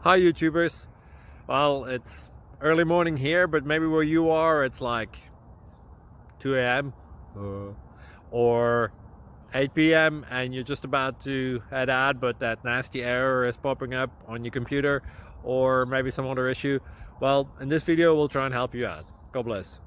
Hi YouTubers. Well, it's early morning here, but maybe where you are it's like 2 a.m. or 8 p.m. and you're just about to head out, but that nasty error is popping up on your computer, or maybe some other issue. Well, in this video we'll try and help you out. God bless.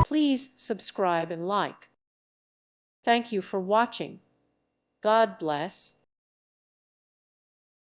Please subscribe and like. Thank you for watching. God bless.